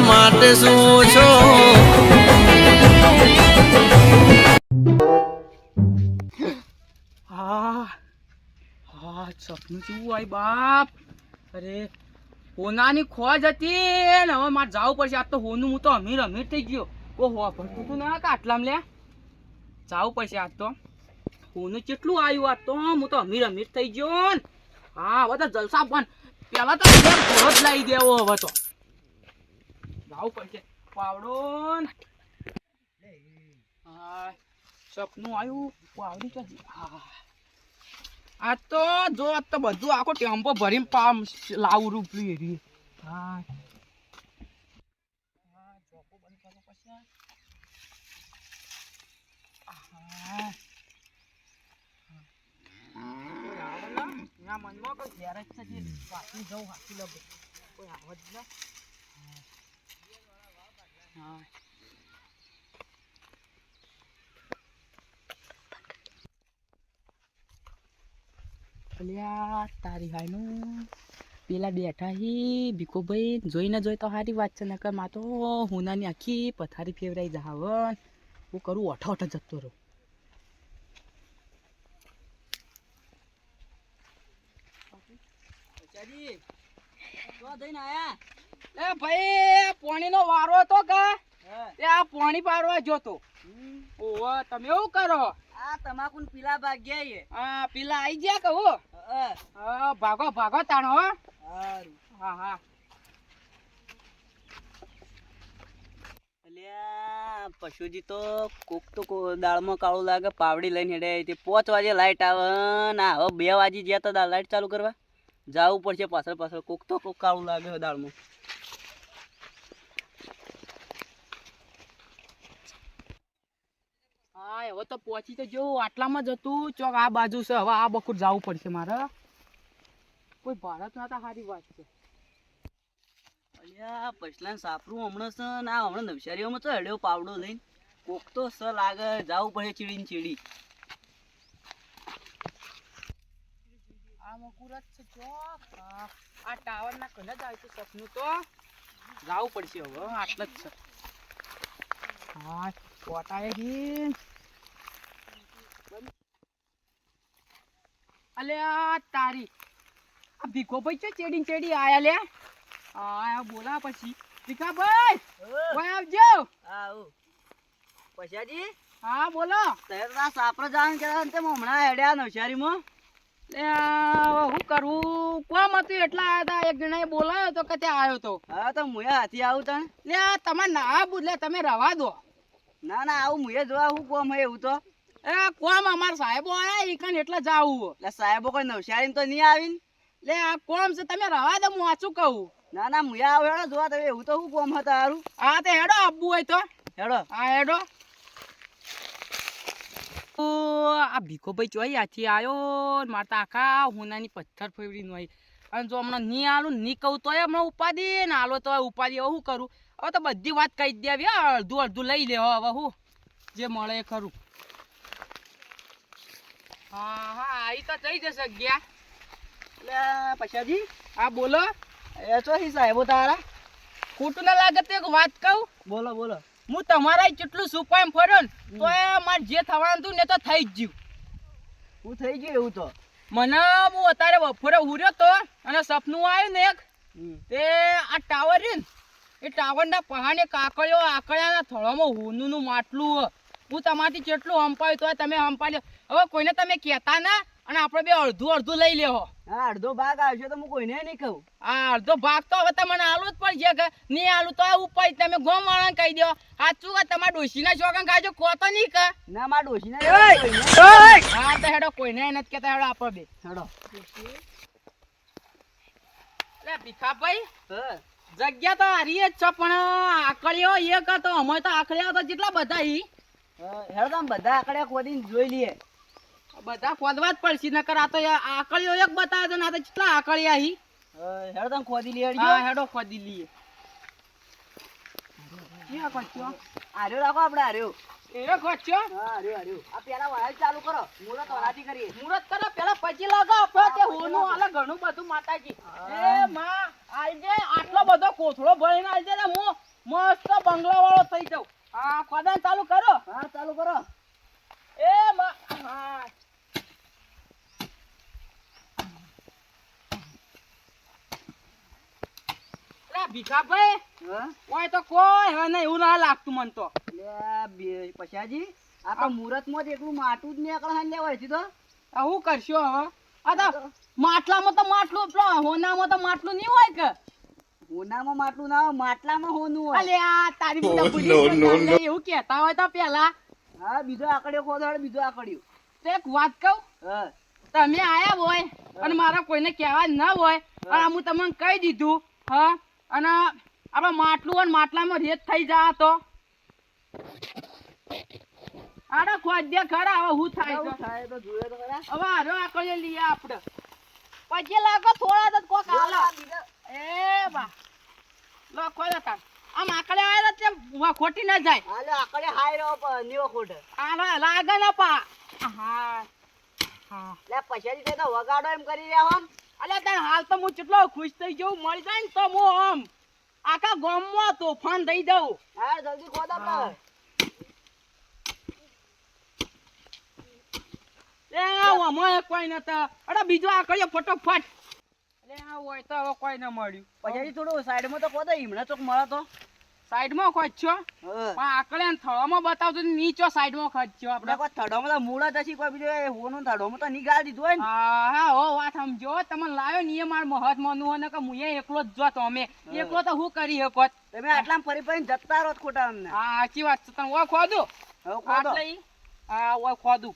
માટે શું છો હા હા સપનું કેવું આય બાપ અરે હોનાની ખોજ હતી ને હવે મારે જવું પડશે આજ તો હોનું હું તો અમીર અમીર થઈ ગયો ઓહો ભરતું તું ના આટલામ લે જવું પડશે આજ તો હોનું કેટલું આવ્યું આજ તો હું તો અમીર અમીર થઈ ગયો ને હા હવે તો જલસા પણ પેલા તો ઘોડો જ લાવી દેવો હવે તો જવું પડશે પાવડો હા સપનું આવ્યું પાવડી ક્યાં હા આ તો જો આ તો બધું આખો ટેમ્પો ભરીને પામ લાવું રૂપિયું એરી હા ચોકો બંધ કરો પછી મનમાં કોઈ ઘેર જ છે વાંચી જવું હાચી લો કોઈ આવત જ હા અલ્યા તારી ભાઈનું પેલા બેઠા હી ભીખો ભાઈ જોઈ ન જોઈ તો સારી વાત છે નકર માં તો હુનાની આખી પથારી ફેવરાઈ જાવન હું કરું ઓઠો ઓઠો જતો રહું એ ભાઈ પાણીનો વારો હતો કા તે આ પાણી પાડવા જોતો ઓહો તમે એવું કરો આ તમાકુ પીલા ભાગ્યા આ પેલા આઈ ગયા કહો ભાગો ભાગો તાણો હો હા હા અલ્યા પશુજી તો કોક તો દાળમાં કાળું લાગે પાવડી લઈને હેડે તે 5 વાગે લાઈટ આવે ને હવે 2 વાગે જ્યાં તો લાઈટ ચાલુ કરવા જવું પડશે પાછળ પાછળ કોક તો કોક કાળું લાગે દાળમાં હા હવે તો પહોંચી તો જો આટલામાં જ હતું ચોક આ બાજુ છે હવે આ બકુર જવું પડશે મારે કોઈ ભારત ના સારી વાત છે અલ્યા પછલા સાપરું હમણાં છે ને આ હમણાં નવસારીઓમાં તો હેડ્યો પાવડો લઈને કોક તો સ લાગે જવું પડે ચીડીને ચીડી આ મકુર જ છે ચોક આ ટાવર ના કને જ આવ્યું સપનું તો જવું પડશે હવે આટલા જ છે હા કોટાએ હિન અલ્યા તારી આ ભીખો ભાઈ છે ચેડી ચેડી આયા લે આ બોલા પછી ભીખા ભાઈ ઓય આવજો આવ પછાજી હા બોલો તહેરા સાપરા જાણ કે તે હમણાં હેડ્યા નવસારીમાં લે હું કરું કોમ હતું એટલા આયા તા એક જણાએ બોલાયો તો કે ત્યાં આવ્યો તો હા તો મુયા હાથી આવું તણ લે તમાર ના બુલે તમે રવા દો ના ના આવું મુએ જોવા હું કોમ હે એવું તો એ કોમ અમાર સાહેબો આયા ઈકન એટલે જાવું એટલે સાહેબો કોઈ નવસારી તો નહીં આવીને લે આ કોમ છે તમે રવા દો હું આચું કહું ના ના મુયા આવ હેડો જોવા તમે એવું તો હું કોમ હતા હારું હા તે હેડો આબુ હોય તો હેડો હા હેડો ઓ આ ભીખો ભાઈ ચોઈ આથી આયો મારતા આખા હુનાની પથ્થર ફેવડી નો અને જો હમણાં ની આલું ની કહું તો હમણાં ઉપાડી ને આલો તો ઉપાડી હવે શું કરું હવે તો બધી વાત કહી દેવી અડધું અડધું લઈ લે હવે હું જે મળે એ ખરું હા હા આવી તો થઈ જશે ગયા એટલે પછાજી હા બોલો એ ચો હી સાહેબો તારા ખોટું ના લાગે તો એક વાત કહું બોલો બોલો હું તમારા કેટલું સુપાઈ ફર્યો ને તો એ મારે જે થવાનું હતું ને તો થઈ જ ગયું હું થઈ ગયું એવું તો મને હું અત્યારે બપોરે ઉર્યો તો અને સપનું આવ્યું ને એક તે આ ટાવર છે ને એ ટાવરના પહાડે કાકળ્યો આકળ્યાના થળોમાં હોનું માટલું હું તમારાથી કેટલું હંપાયું તો તમે હંપાડ્યો હવે કોઈને તમે કહેતા ના અને આપણે બે અડધું અડધું લઈ લેવો હા અડધો ભાગ આવશે તો હું કોઈને નહીં કહું આ અડધો ભાગ તો હવે તમને આલુ જ પડશે કે નહીં આલુ તો ઉપાય તમે ગોમ વાળાને કહી દો સાચું કે તમારા ડોશીના શોખન ખાજો કો તો નહીં કે ના મારા ડોશીને હા તો હેડો કોઈને નથી કહેતા હેડો આપણે બે હેડો એટલે ભીખાભાઈ હા જગ્યા તો હારી જ છે પણ આકળ્યો એક હતો અમે તો આકળ્યા તો જેટલા બધા ઈ હેડો તમે બધા આકડે ખોદીને જોઈ લઈએ બધા ખોદવા જ પડશે નકર આ તો આકળ્યો એક બતાવે છે ને આ તો કેટલા આકળ્યા ઈ હેડો તમે ખોદી લઈએ હા હેડો ખોદી લઈએ ક્યાં ખોચ્યો? આર્યો રાખો આપણે આર્યો. એરો ખોચ્યો? હા આર્યો. આ પેલા વાળા ચાલુ કરો. મુહૂર્ત વરાથી કરીએ. મુરત કરો પેલા પછી લગાવો આપણે તે હોનું આલે ઘણું બધું માતાજી. એ માં આલજે આટલો બધો કોથળો ભરીને આલજે ને હું મસ્ત બંગલા વાળો થઈ જાઉં. હા ખોદાન ચાલુ કરો. હા ચાલુ કરો. એ માં હા લા ભીખાભાઈ હા ઓય તો કોઈ હવે નહીં એવું ના લાગતું મન તો. લે પછાજી આ તો મુહૂર્તમાં જ એકલું માટું જ નીકળે હે લેવાય છે તો. આ હું કરશો હવે? આ તો માટલામાં તો માટલું પેલો હોનામાં તો માટલું નહીં હોય કે? હોનામાં માટલું ના હોય, માટલામાં હોનું હોય. અલે આ તારી બેટા ભૂલી ગઈ લે, એવું કહેતા હોય તો પેલા હા બીજો આકડ્યો ખોદો એટલે બીજો આકડ્યો. તો એક વાત કહું, હા તમે આયા હોય અને મારા કોઈને કહેવા જ ના હોય અને હું તમને કહી દીધું હા અને આપણે માટલું અને માટલામાં રેત થઈ જા તો આડા ખોદ્ય ખરા હવે હું થાય કેવું છે. થાય તો જોઈએ તો ખરા. હવે હારો આકડે લઈએ આપણે પછી લાગો થોડા તો કોક હાલો એ બા લો ખોલો તાર આમ આકડે આયા તે ખોટી ના જાય હાલે આકડે હાય રહ્યો પણ નીવો ખોટે. હાલો લાગે ના પા હા હા લે પછાજી તે તો વગાડો એમ કરી રહ્યા હો. અલે તાર હાલ તો હું કેટલો ખુશ થઈ ગયો મળી જાય ને તો હું આમ આખા ગામમાં તોફાન થઈ જાઉં. હા જલ્દી ખોદો આપણે. એ આમાં કોઈ નતા અરે બીજો આ કર્યો ફટોફટ. અરે આ હોય તો હવે કોઈ ન મળ્યું. પછાજી થોડું સાઈડમાં તો ખોદો ઈમણે ચોક મળે તો. સાઈડમાં ખોચ્યો હા પણ આકડે ને થળામાં બતાવતો નીચો સાઈડમાં ખોચ્યો આપણે. કોઈ થડોમાં તો મૂળ જ હશે, કોઈ બીજો હોનું થડોમાં તો નહીં ગાળ દીધું હોય ને. હા હા હો વાત સમજો તમે લાવ્યો ને એ માર મહત્વનું હોય ને કે હું એકલો જ જો તો અમે એકલો તો હું કરી શકો. તમે આટલામાં ફરી ફરીને જતા રહો ખોટા અમને. હા સાચી વાત છે. તમે ઓય ખોદું હવે ખોદો. આટલે ઈ. હા ઓય ખોદું.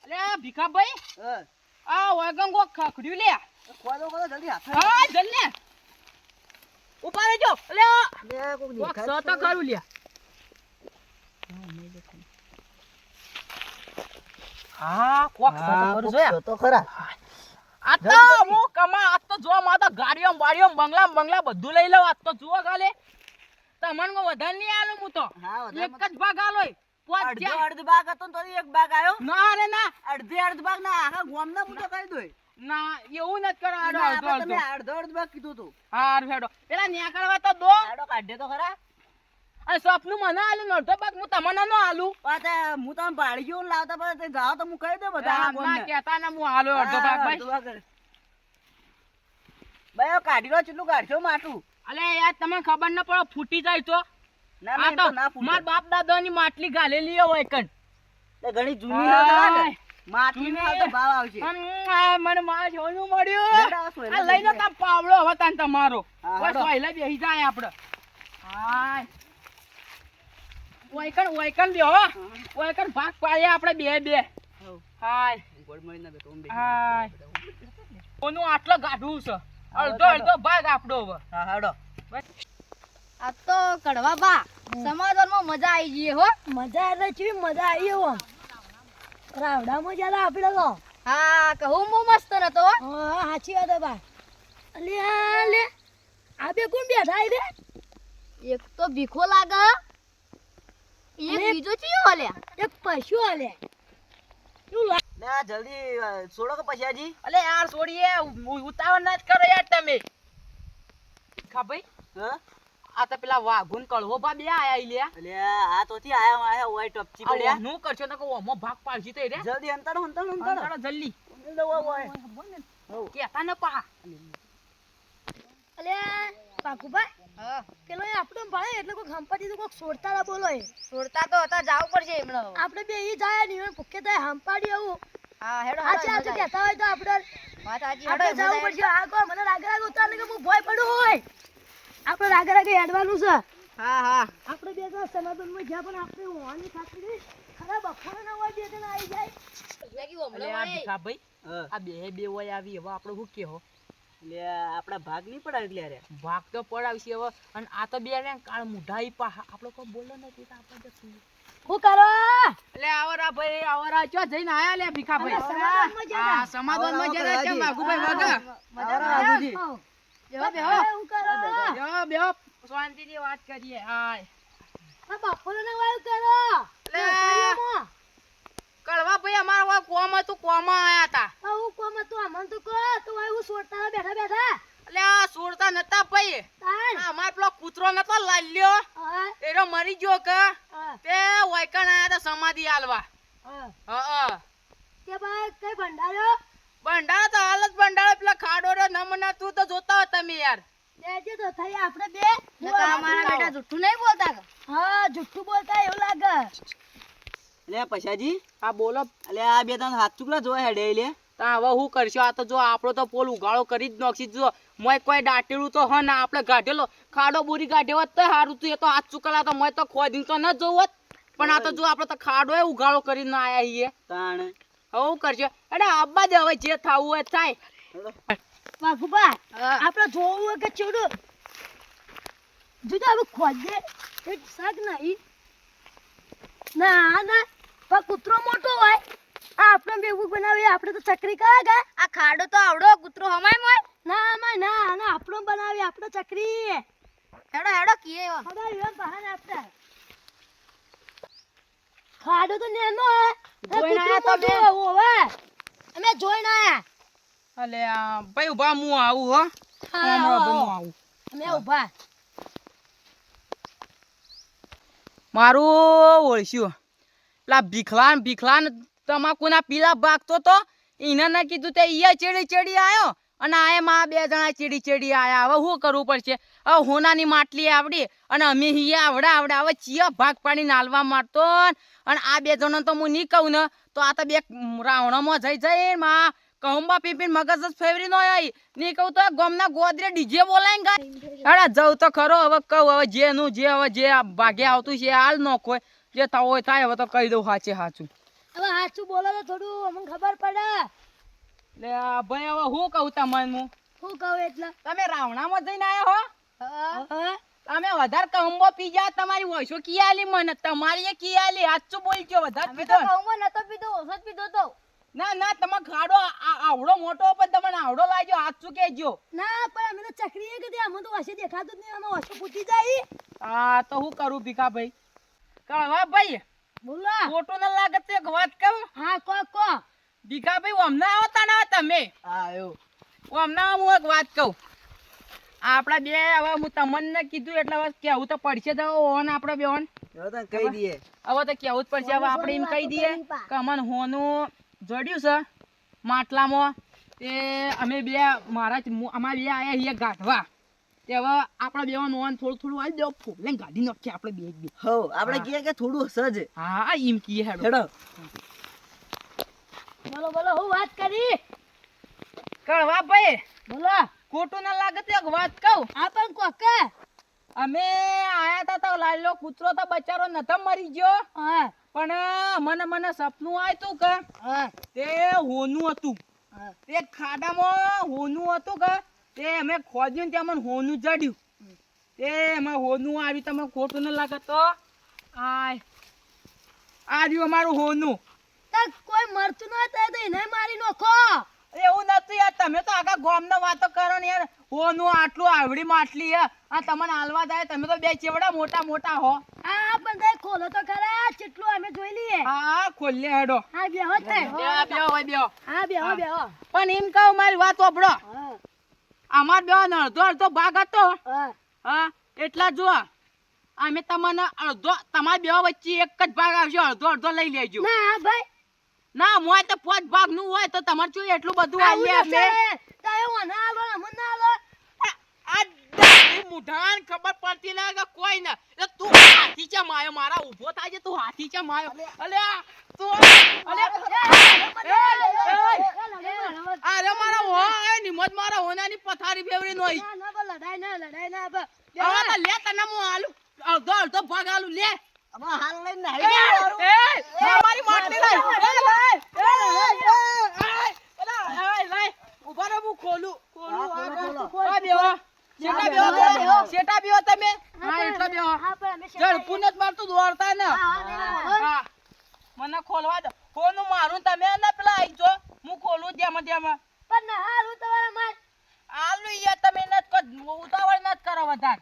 અલે ભીખાભાઈ હા આ વાગંગો ખખડ્યું લે. ખોદો ખોદો જલ્દી હાથ. હા જલ્દી ઉપર રહેજો. અલે લે કોક કોક દેખાય સ તો કરું લે. હા કોક સ તો કરું જોયા. તો ખરા. આ તો હું કમા આ તો જો માં તો ગાડીઓ બાડીઓ બંગલા બધું લઈ લઉં. આ તો જુઓ ગાલે તમને વધારે નહીં આલું હું તો હા એક જ ભાગ આલોય. અડધો અડધો ભાગ હતો ને તો એક ભાગ આવ્યો. ના રે ના અડધો ભાગ ના આખા ગામના હું તો કરી દોય. ના એવું નથી કરો. આડો ના, અડધો આપણે અડધો તમે અડધો ભાગ કીધું તું. હાર ફેડો પેલા ન્યા કરવા તો દો. આડો કાઢે તો ખરા. અને સપનું મને આલું ને અડધો ભાગ હું તમને નો આલું. પાછા હું તમે પાડી ગયો ને લાવતા પાછા તે જાઓ તો હું કહી દઉં બધા ના ગામને. કહેતા ને હું આલો અડધો ભાગ હા, ભાઈ. અડધો ભાગ. ભાઈ હવે કાઢી લો કેટલું કાઢશો માટું. અલે યાર તમને ખબર ન પડે ફૂટી જાય તો ના આ ના, એમ તો તો ના ફૂટે. માર બાપ દાદાની માટલી ગાલેલી હોય કન. તે ઘણી જૂની હોય તો લાગે. હાય. માટલીનો હાલ તો ભાવ આવશે. આ મને માર જોનું મળ્યું. લેવડાવો, સોયલા આ લઈને બેસી તાર પાવડો હવે તાન તમારો. હા, ઓય હાલો. સોયલા બેસી જાય આપણે. હાય ઓયકન બેહો. ઓયકન ભાગ પાડીએ આપણે બે બે. હઉ. હાય ગોળ મળીને બેઠો, ઓમ બેસી. હાય ઓનું આટલો ગાઢું છે. અડધો ચાલો. અડધો ભાગ આપણો હવે. હા હાડો. આ તો કડવા બા સમાધાનમાં મજા આવી ગઈ હો. મજા એટલે ચી મજા આવી હો. રાવડામાં જ્યાં આપણે તો હા કહું બહુ મસ્ત નતો હો. હા સાચી વાત બા. અલે આ બે કોણ બેઠા રે? એક તો ભીખો લાગે, એક બીજો ચિયો હલે, એક પશુ હલે. લે આ જલ્દી છોડો કે પછી હજી. અલે યાર છોડીએ ઉતાવળ ના જ કરો યાર તમે. ખા ભાઈ હા આ તો પેલા વાઘુન કળવો બા બે આયા ઈ લ્યા. એટલે આ તો થી આયા ઓય ટપચી પડ્યા. નું કરશો તો ઓમો ભાગ પાડશી તો રે. જલ્દી અંતર અંતરો જલ્દી કેતા ન પા. અલે પાકુબા હા પેલો આપણો ભાઈ એટલે કોઈ હંપાટી તો કોક છોડતા ના બોલો. છોડતા તો હતા જાવ પડશે એમણે. આપણે બે ઈ જાય ને ભૂકે થાય હંપાડી આવું. હા હેડો આ છે કહેતા હોય તો આપણે વાત સાચી આપણે જાવ પડશે. આ કો મને રાગે ઉતારને કે હું ભોય પડું હોય. આપણે રાગે હેડવાનું છે. હા હા આપણે બે તો સમાધાનમાં જ્યાં પણ આપણે હોવાની ખાતરી ખરાબ બફોરે ના હોય બે જણ આવી જાય. અલે આ ભીખા ભાઈ હા આ બે હોય આવી હવે આપણે શું કેહો. એટલે આપડા ભાગ નહીં પડાય એટલે યાર. ભાગ તો પડાવશે હવે અને આ તો બે રે કાળ મુઢાઈ પા આપણો કોઈ બોલો નથી તો આપણે જતું. શું કરો? એટલે આવરા ભાઈ આવરા ચો જઈને આયા લે ભીખા ભાઈ. સમાધાનમાં જ્યાં હા સમાધાનમાં જરા કેમ વાઘુભાઈ વાગા. આવરા વાઘુજી. બેહો બેહો હું કરો બેહો બેહો શાંતિથી વાત કરીએ હાય આ બપોરને વાયુ કરો લે. કળવા ભાઈ અમારા કોમ હતું કોમ આયા હતા હું કોમ તું અમન તો કહો તો હું સોડતા બેઠા બેઠા એટલે આ સોડતા નતા ભાઈ તાણ અમાર પેલો કૂતરો નતો લાલ્યો હા એરો મરી ગયો કે હા તે વાયકણ આયા તા સમાધિ આલવા હા કે ભાઈ કઈ ભંડાર્યો ભંડારો તો હાલ જ ભંડારો પેલા ખાડો રે નમના તું તો જોતા હો તમે યાર લેજે તો થઈ આપણે બે અમારા બેટા જુઠ્ઠું નહીં બોલતા હા જુઠ્ઠું બોલતા એવું લાગે લે પછાજી હા બોલો અલે આ બે ત્રણ હાથ ચૂકલા જોવા હેડે લે તા હવે હું કરશો આ તો જો આપણો તો પોલ ઉગાડો કરી જ નોખી જો મોય કોઈ દાટેલું તો હ ના આપણે ગાઢેલો ખાડો બોરી ગાઢેવો તો હારું તું એ તો હાથ ચૂકલા તો મોય તો ખોદીને તો ન જોવત પણ આ તો જો આપણે તો ખાડો એ ઉગાડો કરીને આયા છીએ તાણ હવે હું કરશો અરે આબા દે હવે જે થાવું હોય થાય વાઘુબા આપણે જોવું હોય કે ચેડું જુદા હવે ખોદે એક શાક નહીં ના ના પણ કૂતરો મોટો હોય આ આપણે ભેગું બનાવીએ આપણે તો ચકરી કાગા આ ખાડો તો આવડો કૂતરો હમાય મોય ના ના ના આપણો બનાવીએ આપણે ચકરી હેડો હેડો કીએ હેડો એવા બહાને આપણે ખાડો તો નેનો હે જોઈને આયા તમે? ઓવે અમે જોઈને આયા અલે આ ભાઈ ઉભા હું આવું હો હા, હું આવું અમે ઉભા મારું ઓળખ્યું પેલા ભીખલાન તમાકુના પીલા ભાગતો તો એને ના કીધું તે ઈ ચેડી આવ્યો અને આ માં બે જણા ચેડી આયા હવે શું કરવું પડશે હવે હોનાની માટલી આવડી અને અમે હિયા આવડા હવે ચિયા ભાગ પાડી નાલવા મારતો અને આ બે જણો તો હું નહીં કહું ને તો આ તો બે રાવણોમાં જઈ માં કહુંબા પીપીન મગજ જ ફેવરી નો આવી નહીં કહું તો ગમના ગોદરે ડીજે બોલાય અરે જવું તો ખરો હવે કહું હવે જેનું જે ભાગે આવતું છે હાલ નો કોઈ જે થવું હોય થાય હવે તો કહી દઉં સાચું હવે સાચું બોલો તો થોડું અમને ખબર પડે લે ભાઈ હવે હું કહું તમને શું કહું એટલે તમે રાવણામાં જઈને આયા હો હા તમે વધારે કહુંબો પી જા તમારી ઓછો કી આલી મને તમારી એ કી આલી સાચું બોલજો વધારે પીધો નતો પીધો ઓછો જ પીધો તો ના તમે ખાડો આવડો મોટો પણ તમને આવડો લાગ્યો સાચું કહેજો ના પણ અમે તો ચકરીએ કીધી અમે તો ઓછે દેખાતું જ નહીં અમે ઓછો પૂછી જાય હા તો હું કરું ભીખા ભાઈ કળવા ભાઈ બોલો ખોટું ના લાગે તો એક વાત કહું હા કો ભીખા ભાઈ હમણાં આવતા ના તમે આયો હમણાં હું એક વાત કહું આપડા બે હવે હું તમને કીધું એટલે હવે કેવું તો પડશે તો ઓન આપણે બે ઓન જો તને કહી દઈએ હવે તો કેવું જ પડશે હવે આપણે એમ કહી દઈએ કે અમને હોનું જોડ્યું છે માટલામાં તે અમે બે અમારા બે આયા છીએ ગાઢવા તે હવે આપણા બે ઓન થોડું આવી દેવો ફોલે ગાડી નાખીએ આપણે બે હો આપણે કહીએ કે થોડું સજ હા એમ કીએ હેડો હેડો બોલો હું વાત કરી કળવા ભાઈ બોલો ખોટું ના લાગે તો એક વાત કહું આ પણ કોકે અમે આયા તા તો લાલો કૂતરો તો બચારો નતો મરી ગયો હા પણ મને સપનું આવ્યું કે હા તે હોનું હતું તે ખાડામાં હોનું હતું કે તે અમે ખોદ્યું ને તે અમને હોનું જડ્યું તે એમાં હોનું આવ્યું તમે ખોટું ન લાગે તો આ રહ્યું અમારું હોનું કોઈ મરતું ન થાય તો એને મારી નાખો એવું નથી યાર તમે તો આખા ગામનો વાતો કરો ને યાર હોનું આટલું આવડી માટલી હે આ તમને હાલવા જાય તમે તો બે ચેવડા મોટા હો આ પણ તે ખોલો તો ખરા કેટલું અમે જોઈ લઈએ હા ખોલે હેડો હા બેહો તે બેહો હા બેહો પણ એમ કહું મારી વાત વાપરો હા અમાર બે અડધો ભાગ હતો હા હા એટલા જો અમે તમને અડધો તમારા બે વચ્ચે એક જ ભાગ આવશે અડધો લઈ લેજો ના ભાઈ ના મોય તો 5 ભાગ નું હોય તો તમારે શું એટલું બધું આલે અમે મુઢાન ખબર પડતી ના કે કોઈ ના એટલે તું હાથી ચા માયો મારા ઊભો થાય છે તું હાથી ચા માયો અલે તું અરે મારા હો નિમત મારા હોનાની પથારી ફેવરી નોઈ લડાઈ ના હવે તો લે તને હું આલુ અડધો ભાગ આલુ લે હવે હાલ લઈને મારી માટલી લઈ ઉભા રહો હું ખોલું શેટા બેહો તમે હા એટલા બેહો ઝડપું જ મારતું દોડતા ને હા મને ખોલવા દો કોનું મારું તમે ના પેલા આઈ જો હું ખોલું જેમાં પણ હારું તમારા માર આલુ યાર તમે ન કો વધાર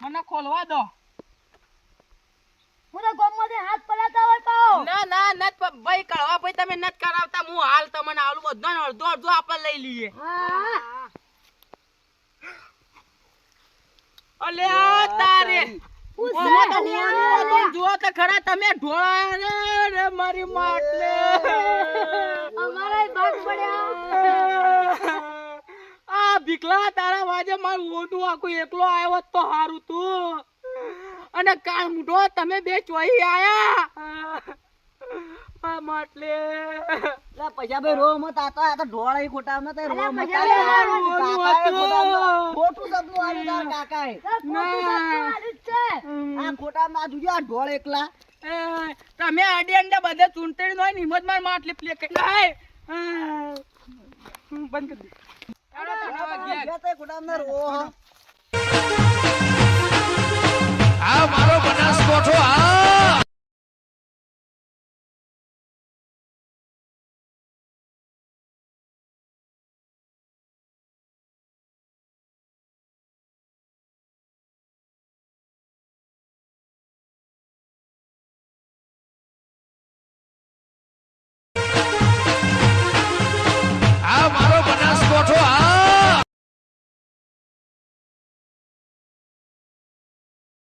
મને ખોલવા દો. હું તો ગોમમાંથી હાથ પડાતા હોય પાઓ. ના ના નત ભાઈ કળવા ભાઈ તમે નત કરાવતા હું હાલ તમને આલું બધો ને અડધો અડધો આપણે લઈ લઈએ. હા અલે આ તારે ઓમાં તો હોનું હતું, જુઓ તો ખરા તમે ઢોળા રે મારી માટલે. અમારા ભાગ પડ્યા. આ ભીખલા તારા વાજે મારું હોનું આખું એકલો આવ્યો હોત તો હારું તું. અને કાળ મૂઢો તમે બે ચોઈ આયા આ માટલે. પૈસા ભાઈ રો મત આ તો ઢોળાઈ ખોટા મત રો મત પૈસા ખોટું સબનું આલું તાર કાકાએ આ ખોટા ના જોજો આ ઢોળ એકલા એ, તમે આડે અંડે બધે ચૂંટણી નો હિંમત માર માટલી પ્લે કરી આય. બંધ કરી દે. હેડો તમે ઘેર. ખોટા ના રો આ મારો બનાસકોઠો આ